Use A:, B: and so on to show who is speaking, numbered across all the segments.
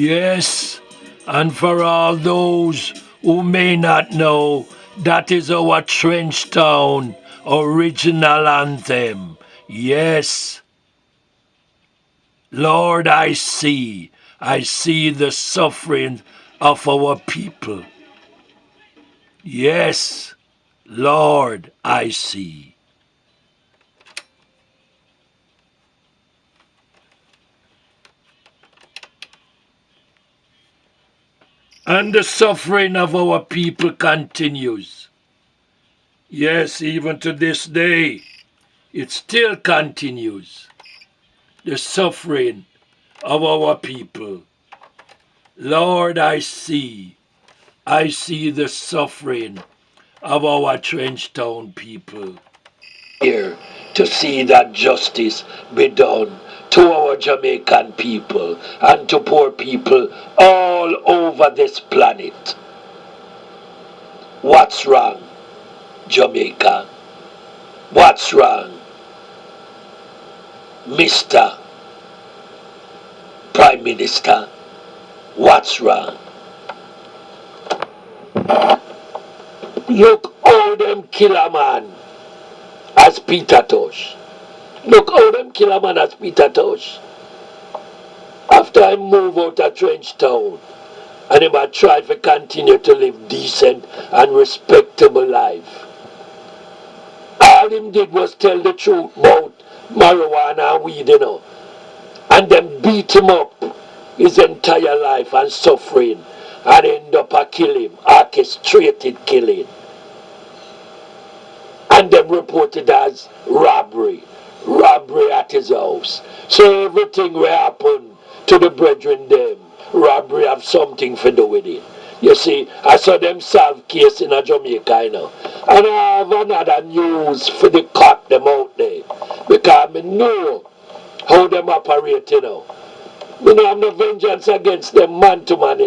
A: Yes, and for all those who may not know, that is our Trenchtown original anthem. Yes, Lord, I see the suffering of our people. Yes, Lord, I see. And the suffering of our people continues. Yes, even to this day, it still continues. The suffering of our people. Lord, I see the suffering of our Trenchtown people. Here to see that justice be done to our Jamaican people and to poor people all over this planet. What's wrong, Jamaica? What's wrong, Mr. Prime Minister? What's wrong? Look how them kill a man as Peter Tosh. Look how them kill a man as Peter Tosh. After I move out of Trenchtown, and him I try to continue to live decent and respectable life. All him did was tell the truth about marijuana and weed, and then beat him up his entire life and suffering, and end up a kill him, orchestrated killing. And then reported as robbery at his house. So everything will happen to the brethren them, robbery have something to do with it. You see, I saw them solve case in a Jamaica, and I have another news for the cop them out there, because I know how them operate, Me no have no vengeance against them man to man,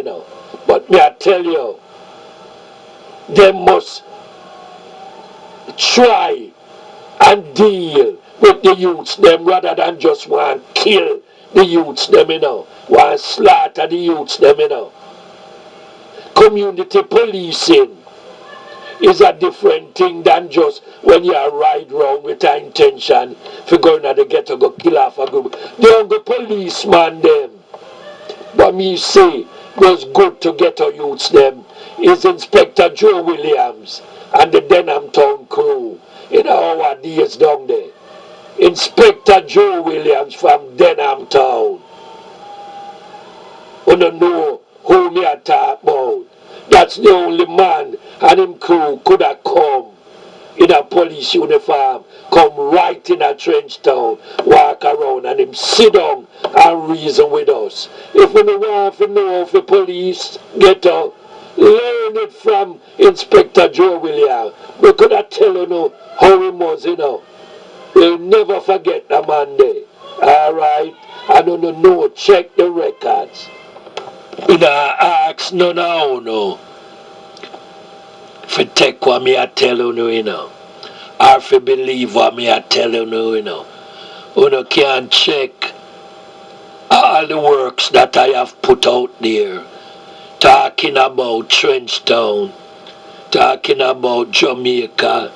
A: But me I tell you, them must try and deal with the youths them rather than just want kill the youths them, want slaughter the youths them, Community policing is a different thing than just when you ride round with an intention for going to the ghetto go kill off a group. They don't go policeman them. But me say was good to ghetto youths them is Inspector Joe Williams and the Denham Town crew in our days down there. Inspector Joe Williams from Denham Town. You don't know who me I talk about. That's the only man and him crew could have come in a police uniform, come right in a Trenchtown, walk around and him sit down and reason with us. If we don't want to know if the police get out, learn it from Inspector Joe Williams. We could have tell how he was, We'll never forget the man there. Alright? I don't know, check the records. Ask none of you for take what me I tell you, or for believe what me I tell you, You can check all the works that I have put out there, talking about Trenchtown, talking about Jamaica,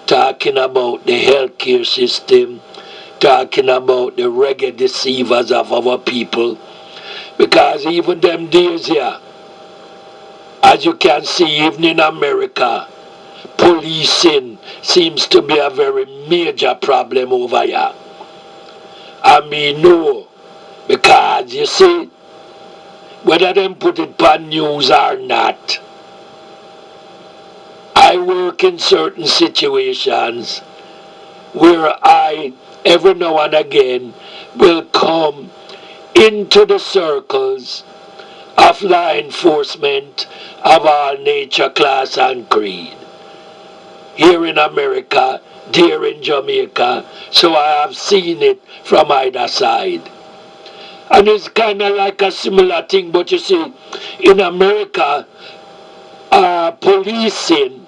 A: talking about the healthcare system, talking about the reggae deceivers of our people. Because even them days here, as you can see, even in America, policing seems to be a very major problem over here. I mean, no, because you see, whether them put it on news or not, I work in certain situations where I, every now and again, will come into the circles of law enforcement of all nature, class, and creed. Here in America, there in Jamaica, so I have seen it from either side. And it's kind of like a similar thing, but you see, in America, policing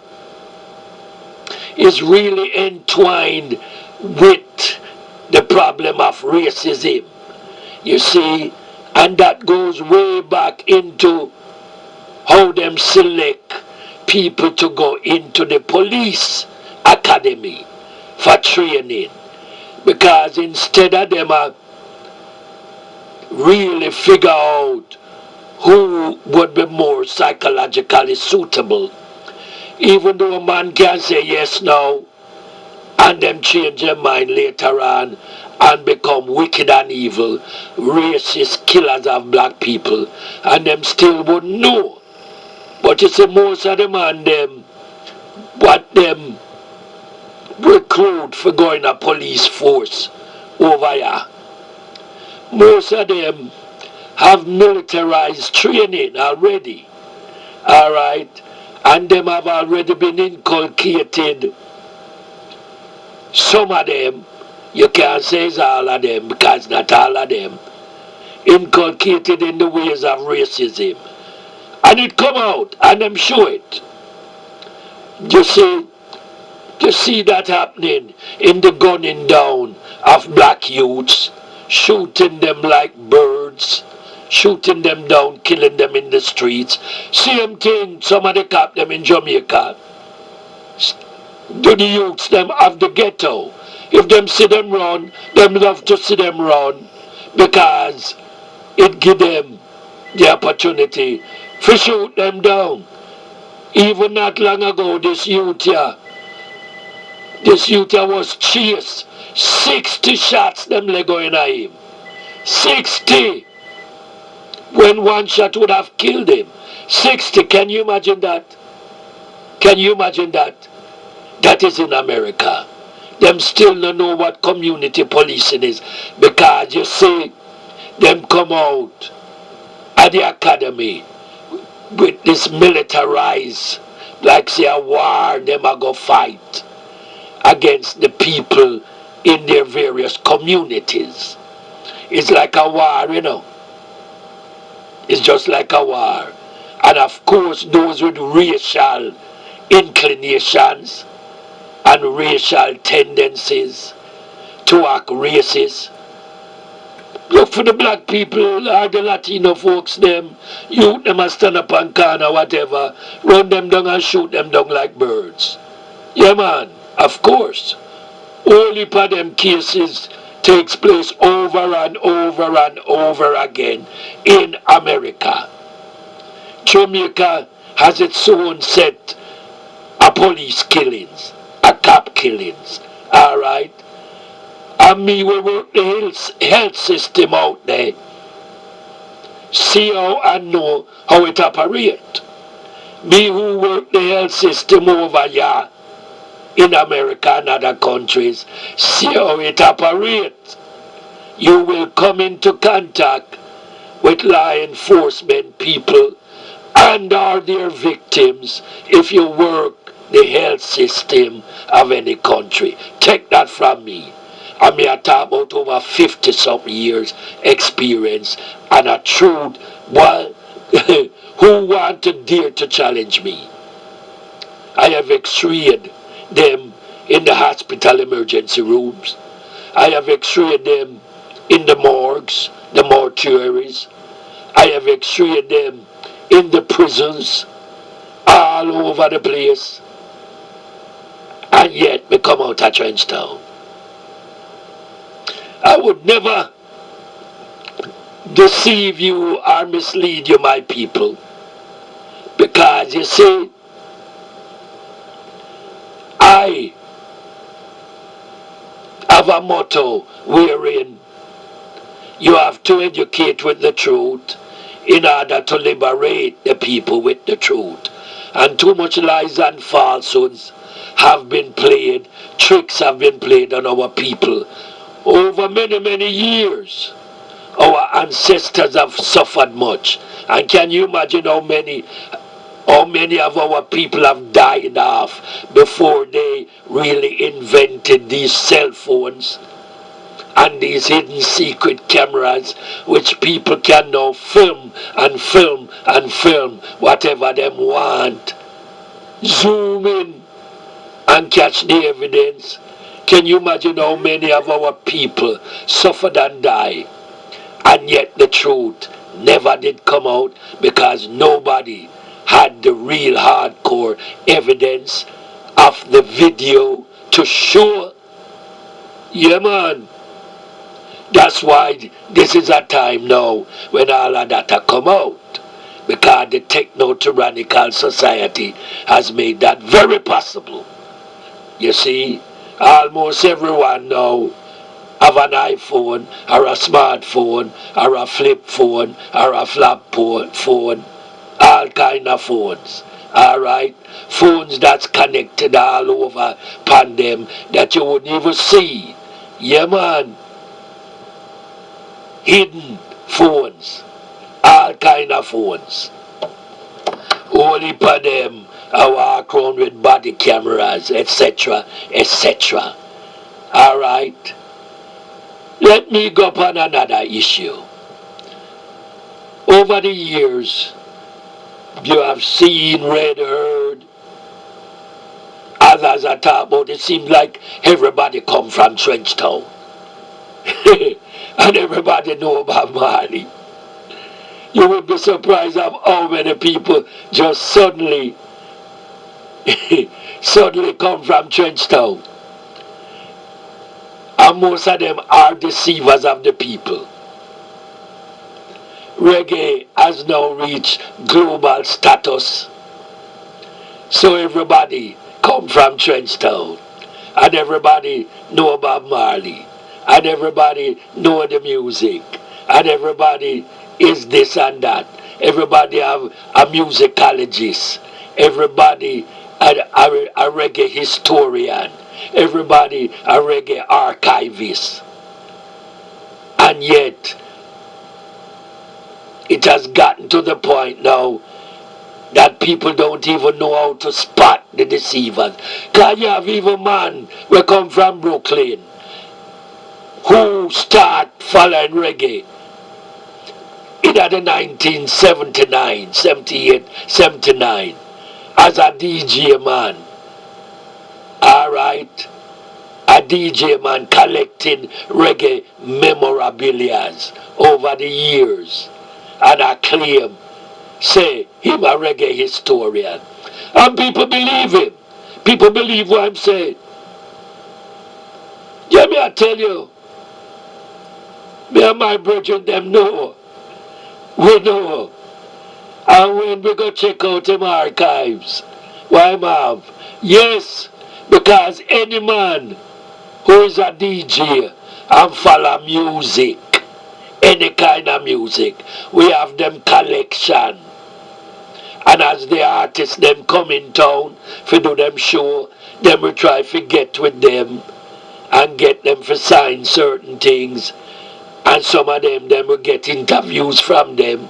A: is really entwined with the problem of racism. You see, And that goes way back into how them select people to go into the police academy for training. Because instead of them really figure out who would be more psychologically suitable, even though a man can say yes now, and them change their mind later on and become wicked and evil, racist killers of black people, and them still wouldn't know. But you see, most of them and them, what them recruit for going a police force over here, most of them have militarized training already, all right, and them have already been inculcated. Some of them, you can't say it's all of them, because not all of them, inculcated in the ways of racism. And it come out, and them show it. You see that happening in the gunning down of black youths, shooting them like birds, shooting them down, killing them in the streets. Same thing, some of the cop them in Jamaica. Do the youths them of the ghetto. If them see them run, them love to see them run, because it give them the opportunity to shoot them down. Even not long ago, this youth here was chased. 60 shots them leg going at him. 60! When one shot would have killed him. 60, can you imagine that? Can you imagine that? That is in America. Them still don't know what community policing is, because you see, them come out at the academy with this militarized, like say a war, them a go fight against the people in their various communities. It's like a war, you know. It's just like a war. And of course, those with racial inclinations and racial tendencies to act racist. Look for the black people or the Latino folks, them must stand up and corner, whatever, run them down and shoot them down like birds. Yeah, man, of course. Only for them cases takes place over and over and over again in America. Jamaica has its own set of police killings, a cop killings, all right? And me will work the health system out there, see how and know how it operates. Me who work the health system over here in America and other countries, see how it operates. You will come into contact with law enforcement people and are their victims if you work the health system of any country. Take that from me. I mean, I talk about over 50-something years experience and a truth. Well, who want to dare to challenge me? I have x-rayed them in the hospital emergency rooms. I have x-rayed them in the morgues, the mortuaries. I have x-rayed them in the prisons, all over the place. And yet, we come out of Trenchtown. I would never deceive you or mislead you, my people. Because, you see, I have a motto wherein you have to educate with the truth in order to liberate the people with the truth. And too much lies and falsehoods have been played, tricks have been played on our people over many, many years. Our ancestors have suffered much. And can you imagine how many of our people have died off before they really invented these cell phones and these hidden secret cameras, which people can now film and film and film whatever them want, zoom in and catch the evidence. Can you imagine how many of our people suffered and died? And yet the truth never did come out because nobody had the real hardcore evidence of the video to show. Yeah, man. That's why this is a time now when all of that have come out. Because the techno-tyrannical society has made that very possible. You see, almost everyone now have an iPhone or a smartphone or a flip phone or a flap phone, all kind of phones. Alright? Phones that's connected all over upon them that you wouldn't even see. Yeah, man. Hidden phones. All kind of phones. Only for them I walk around with body cameras, etc., etc. Alright? Let me go upon another issue. Over the years, you have seen, read, heard, others are talking about, it seems like everybody come from Trenchtown. And everybody know about Marley. You would be surprised of how many people just suddenly come from Trenchtown. And most of them are deceivers of the people. Reggae has now reached global status. So everybody come from Trenchtown. And everybody know about Marley. And everybody know the music. And everybody is this and that. Everybody have a musicologist. Everybody a reggae historian. Everybody a reggae archivist. And yet, it has gotten to the point now that people don't even know how to spot the deceivers. Because you have even man who come from Brooklyn who start following reggae in the 1979, 78, 79 as a DJ man. Alright? A DJ man collecting reggae memorabilia over the years. And I claim, say, him a reggae historian. And people believe him. People believe what I'm saying. Yeah, me I tell you, me and my brethren them know. We know. And when we go check out him archives, why have? Yes, because any man who is a DJ and follow music, any kind of music, we have them collection. And as the artists them come in town for do them show, them we try to get with them and get them for sign certain things. And some of them will get interviews from them.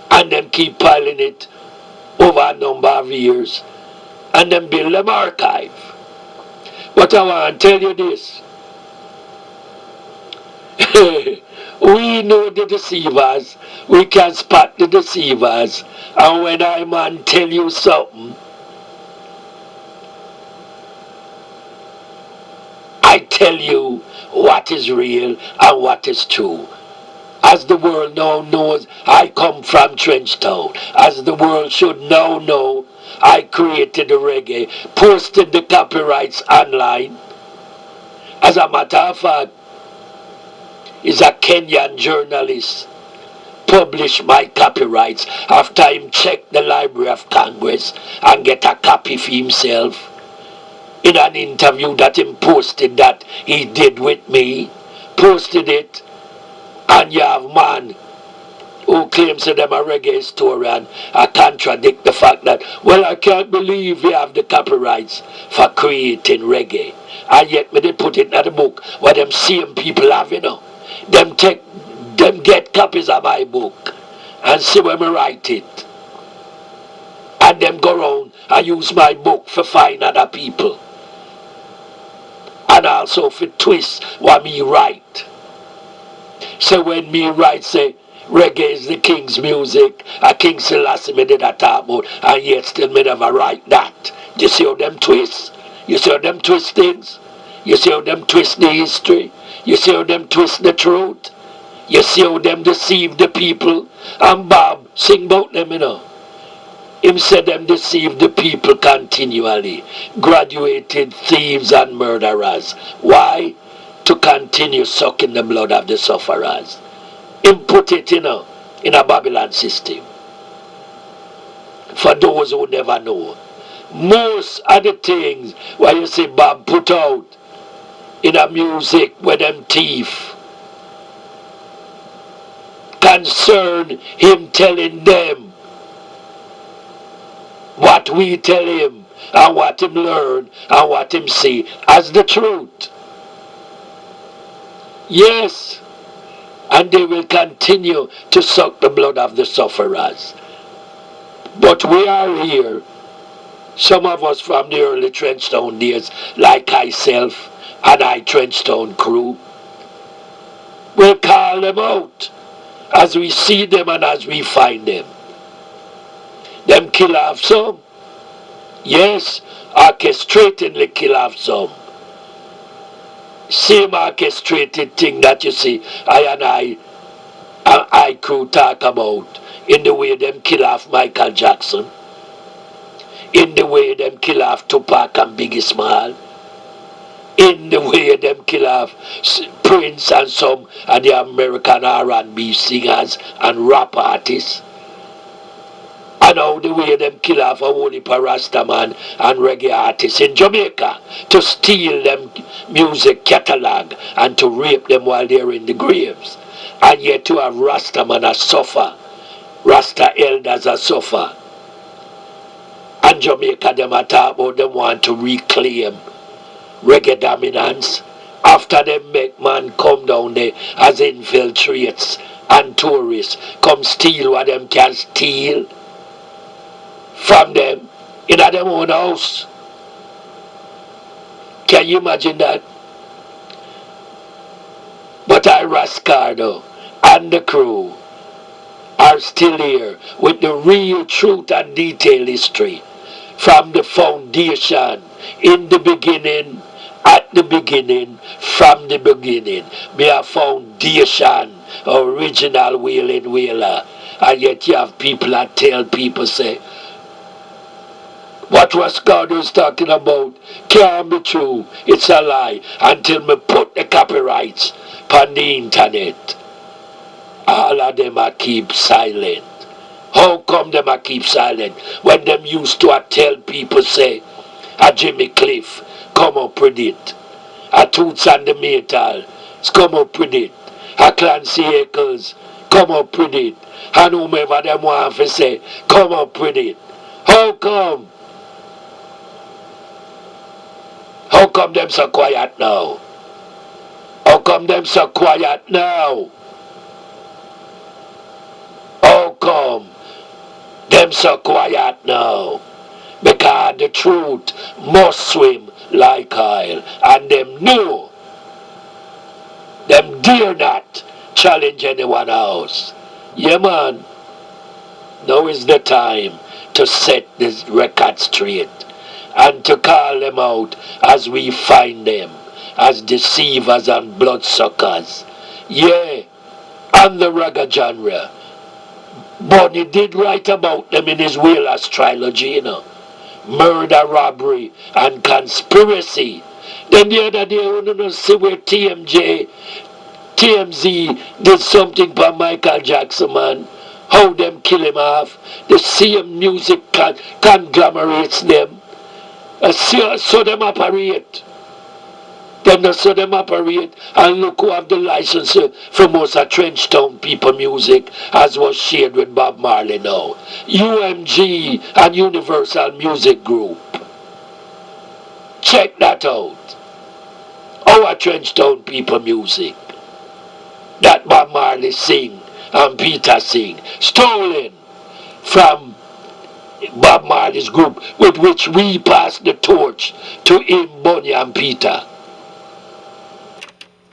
A: And them keep piling it over a number of years. And then build them archive. But I want to tell you this. We know the deceivers. We can spot the deceivers. And when I man tell you something, I tell you what is real and what is true. As the world now knows, I come from Trenchtown. As the world should now know, I created the reggae, posted the copyrights online. As a matter of fact, is a Kenyan journalist published my copyrights after him checked the Library of Congress and get a copy for himself in an interview that him posted that he did with me. Posted it, and you have man who claims to them a reggae historian and contradict the fact that, well, I can't believe you have the copyrights for creating reggae. And yet me they put it in the book where them same people have, you know. Them get copies of my book and see when me write it. And them go around and use my book for find other people. And also for twist what me write. So when me write say reggae is the king's music, a King Selassie me did a talk about, and yet still me never write that. You see how them twist? You see how them twist things? You see how them twist the history? You see how them twist the truth? You see how them deceive the people? And Bob sing about them, Him said them deceive the people continually. Graduated thieves and murderers. Why? To continue sucking the blood of the sufferers. Him put it, in a Babylon system. For those who never know. Most of the things where you see Bob put out in a music with them thief concern him telling them what we tell him and what him learn and what him see as the truth. Yes, and they will continue to suck the blood of the sufferers. But we are here, some of us from the early Trenchtown days, like myself and I Trenchtown crew, will call them out as we see them and as we find them. Them kill off some. Yes, orchestratedly kill off some. Same orchestrated thing that you see I crew talk about in the way them kill off Michael Jackson, in the way them kill off Tupac and Biggie Small, in the way them kill off Prince and some of the American R&B singers and rap artists. And how the way them kill off a whole heap of Rastaman and reggae artists in Jamaica to steal them music catalog and to rape them while they're in the graves. And yet to have Rastaman a suffer, Rasta elders a suffer. And Jamaica them a talk about them want to reclaim reggae dominance after them make man come down there as infiltrates and tourists come steal what them can steal from them in their own house. Can you imagine that? But I CARDO and the crew are still here with the real truth and detailed history from the foundation, in the beginning, at the beginning, from the beginning. Be a foundation, original wailing wailer. And yet you have people that tell people, say, what was God was talking about can't be true. It's a lie. Until me put the copyrights on the internet. All of them are keep silent. How come them are keep silent when them used to tell people, say, a Jimmy Cliff come up with it, a Toots and the Metal come up with it, a Clancy Eccles come up with it, and whomever them want to say come up with it. How come? How come them so quiet now? How come them so quiet now? How come them so quiet now? Because the truth must swim like oil. And them know. Them dare not challenge anyone else. Yeah, man. Now is the time to set this record straight. And to call them out as we find them. As deceivers and bloodsuckers. Yeah. And the reggae genre. Bunny did write about them in his Whalers trilogy, Murder, robbery, and conspiracy. Then the other day, you don't see where TMZ did something for Michael Jackson, man. How them kill him off. The same music conglomerates them. So them operate. Then so them operate and look who have the license for most of Trenchtown people music as was shared with Bob Marley now. UMG and Universal Music Group. Check that out. Our Trenchtown people music. That Bob Marley sing and Peter sing. Stolen from Bob Marley's group with which we pass the torch to him, Bunny and Peter.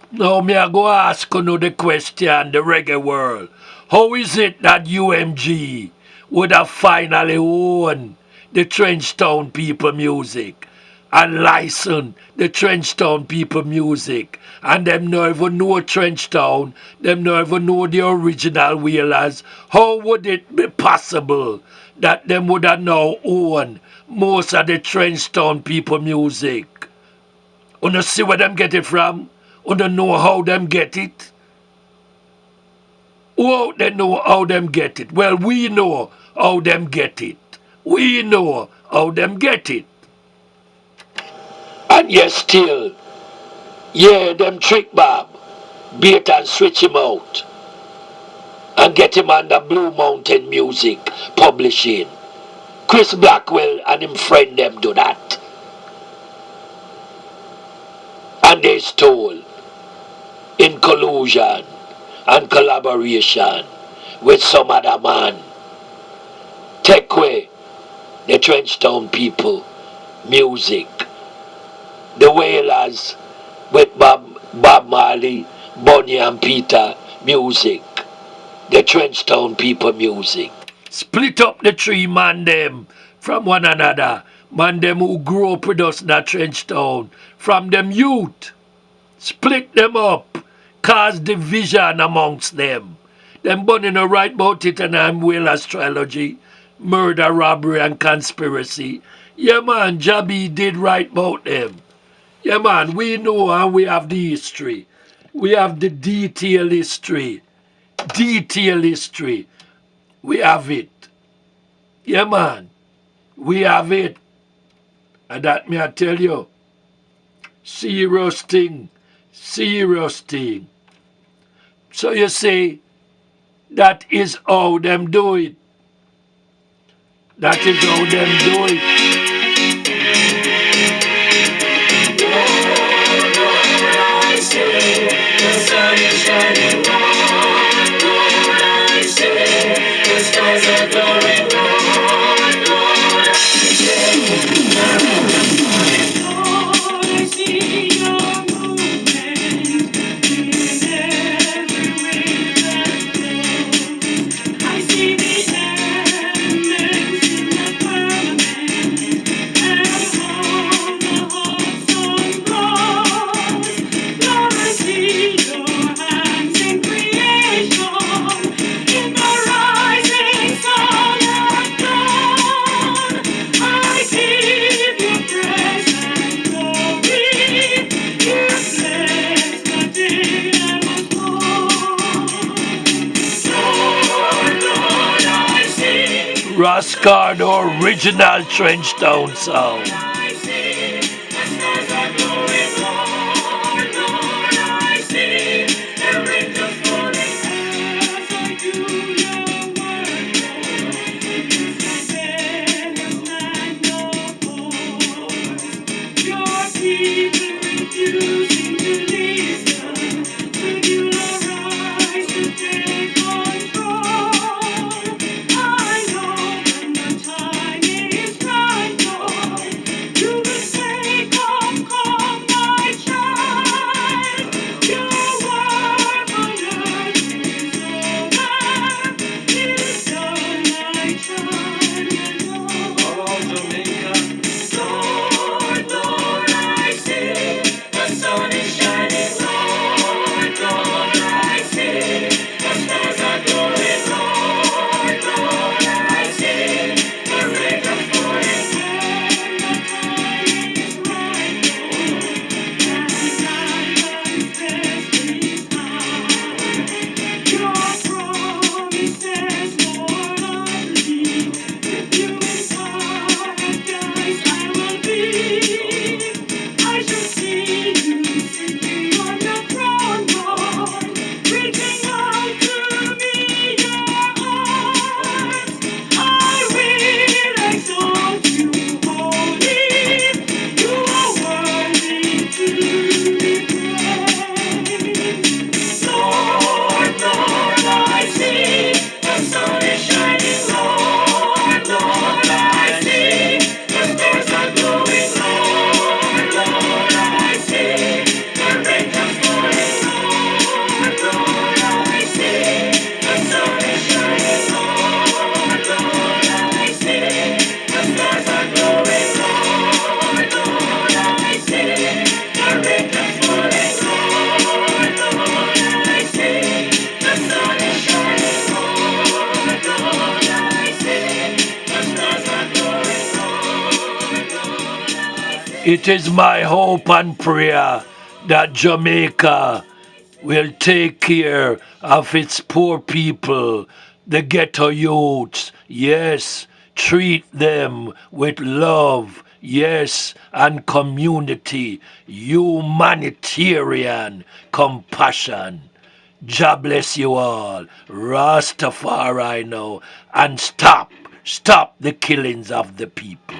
A: Now me I go ask you the question, the reggae world. How is it that UMG would have finally won the Trenchtown people music and license the Trenchtown people music. And them no even know Trenchtown, them no even know the original Whalers. How would it be possible that them would have now own most of the Trenchtown people music? You know see where them get it from? You don't know how them get it? Who out there know how them get it? Well, we know how them get it. We know how them get it. And yes, still, yeah, them trick Bob, bait and switch him out and get him under Blue Mountain Music Publishing. Chris Blackwell and him friend them do that. And they stole in collusion and collaboration with some other man. Take away the Trenchtown people music. The Whalers with Bob Marley, Bonnie and Peter music. The Trenchtown people music. Split up the three man them from one another. Man them who grew up with us in the Trenchtown. From them youth. Split them up. Cause division amongst them. Them bunny no write about it in a Whalers trilogy. Murder, robbery and conspiracy. Yeah man, Jabby did write about them. Yeah, man, we know and we have the history. We have the detailed history. Detailed history. We have it. Yeah, man, we have it. And that me I tell you, serious thing. Serious thing. So you see, that is how them do it. That is how them do it. CARDO original Trenchtown sound. It is my hope and prayer that Jamaica will take care of its poor people, the ghetto youths. Yes, treat them with love. Yes, and community, humanitarian compassion. God bless you all. Rastafari now. And stop the killings of the people.